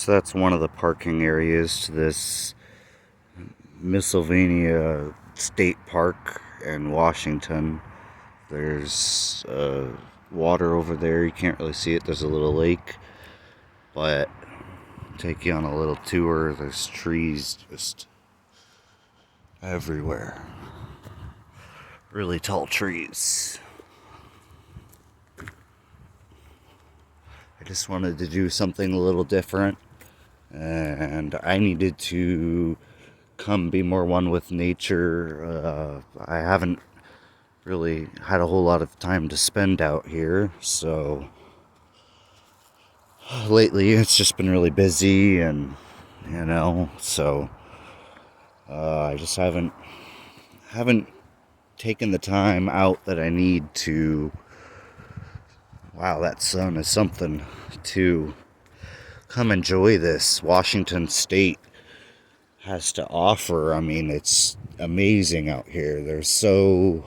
So that's one of the parking areas to this Millersylvania State Park in Washington. There's water over there. You can't really see it. There's a little lake, but I'll take you on a little tour. There's trees just everywhere. Really tall trees. I just wanted to do something a little different, and I needed to come be more one with nature. I haven't really had a whole lot of time to spend out here, so lately it's just been really busy, and so I just haven't taken the time out that I need to. Wow, that sun is something to come enjoy this Washington State has to offer. I mean, it's amazing out here. There's so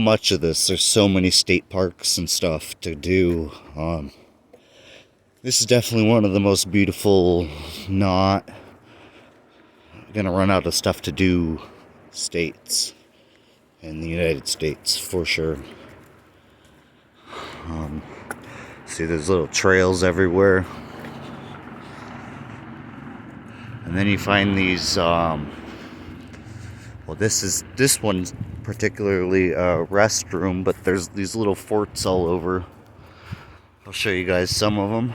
much of this. There's so many state parks and stuff to do. This is definitely one of the most beautiful, not gonna run out of stuff to do states in the United States, for sure. See, there's little trails everywhere. And then you find these, well, this one's particularly a restroom, but there's these little forts all over. I'll show you guys some of them.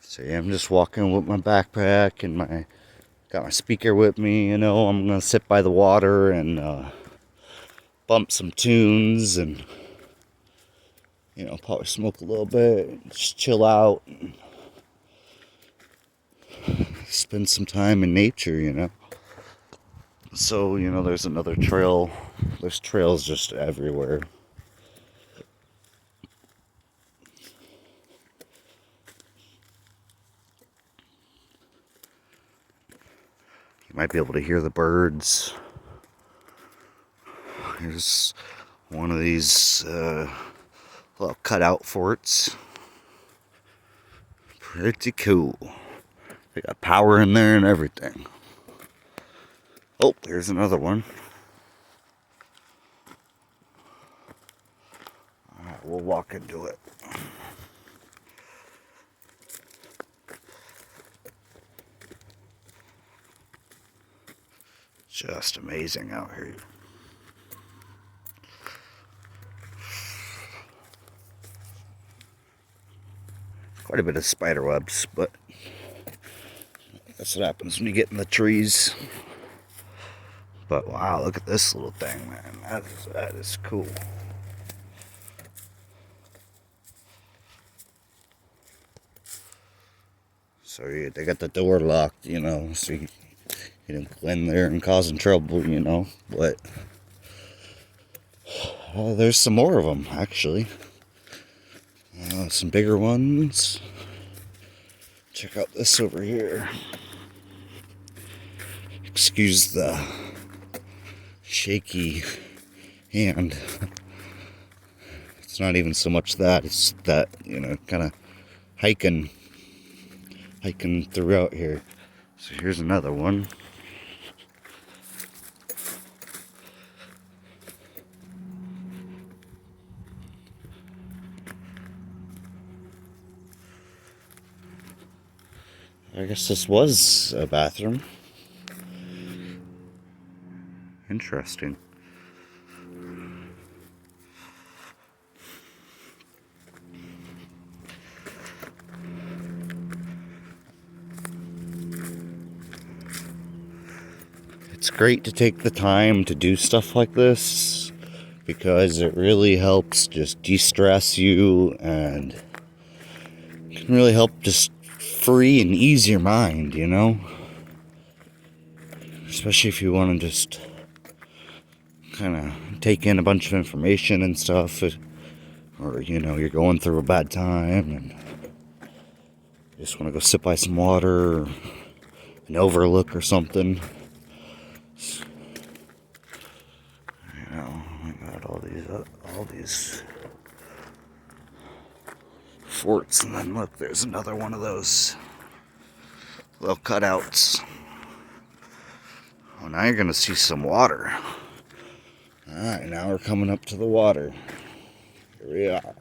So yeah, I'm just walking with my backpack and got my speaker with me. I'm gonna sit by the water and bump some tunes and probably smoke a little bit, just chill out, and spend some time in nature. So there's another trail. There's trails just everywhere. You might be able to hear the birds. Here's one of these little cutout forts. Pretty cool. They got power in there and everything. Oh, there's another one. Alright, we'll walk into it. Just amazing out here. Quite a bit of spider webs, but that's what happens when you get in the trees. But wow, look at this little thing, man. That is cool. So yeah, they got the door locked, so you don't go in there and causing trouble, But there's some more of them, actually. Some bigger ones. Check out this over here. Excuse the shaky hand. It's not even so much that, it's that, kind of hiking throughout here. So here's another one. I guess this was a bathroom. Interesting. It's great to take the time to do stuff like this because it really helps just de-stress you and can really help just free and ease your mind, especially if you want to just kind of take in a bunch of information and stuff, or you're going through a bad time and you just want to go sit by some water or an overlook or something. Got all these forts, and then look, there's another one of those little cutouts. Oh, now you're gonna see some water. Alright, now we're coming up to the water. Here we are.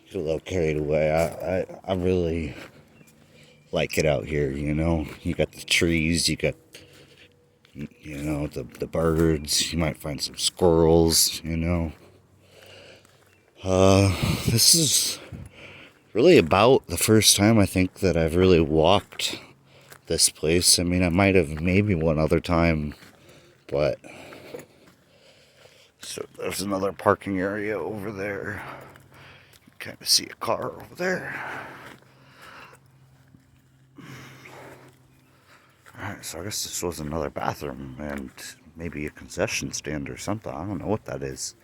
Get a little carried away. I really like it out here, you know. You got the trees, you got, you know, the birds. You might find some squirrels, you know. This is really about the first time I think that I've really walked this place. I mean, I might have maybe one other time, but so there's another parking area over there. You kind of see a car over there. Alright, so I guess this was another bathroom and maybe a concession stand or something. I don't know what that is.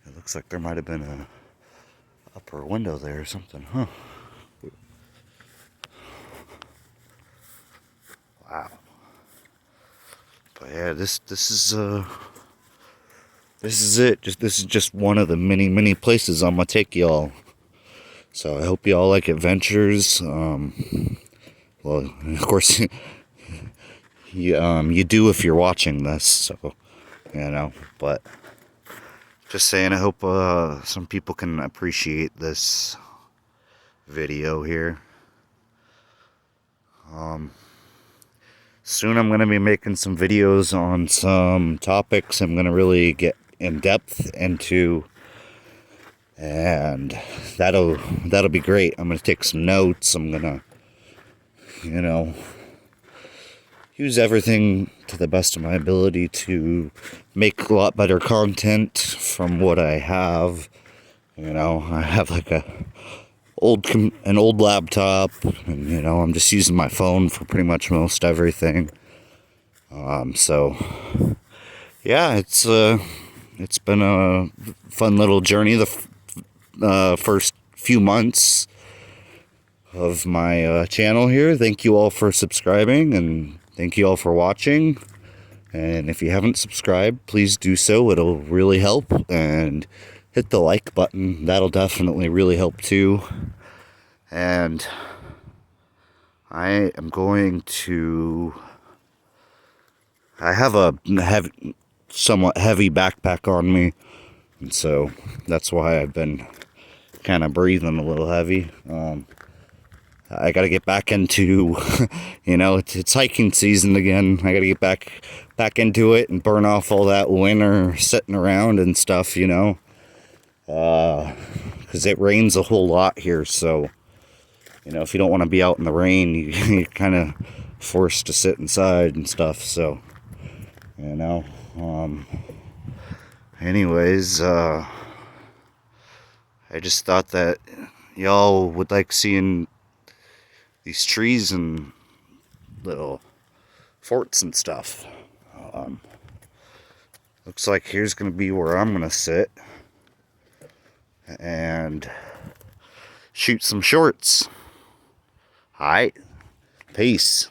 It looks like there might have been a upper window there or something, huh? Wow. But yeah, this is it. This is just one of the many places I'm gonna take y'all. So I hope y'all like adventures. Well, of course, you do if you're watching this. So, you know, but just saying, I hope some people can appreciate this video here. Soon I'm going to be making some videos on some topics I'm going to really get in depth into, and that'll be great. I'm going to take some notes. I'm going to, you know, use everything to the best of my ability to make a lot better content from what I have. You know, I have like an old laptop, and you know, I'm just using my phone for pretty much most everything. So yeah, it's been a fun little journey the first few months of my channel here. Thank you all for subscribing, and thank you all for watching. And if you haven't subscribed, please do so. It'll really help. And hit the like button. That'll definitely really help too. And I am going to... I have a somewhat heavy backpack on me. And so that's why I've been kind of breathing a little heavy. I got to get back into, you know, it's hiking season again. I got to get back into it and burn off all that winter sitting around and stuff, you know. Because it rains a whole lot here, so, you know, if you don't want to be out in the rain, you're kind of forced to sit inside and stuff, so, you know. Anyways, I just thought that y'all would like seeing these trees and little forts and stuff. Looks like here's gonna be where I'm gonna sit and shoot some shorts. Alright, peace.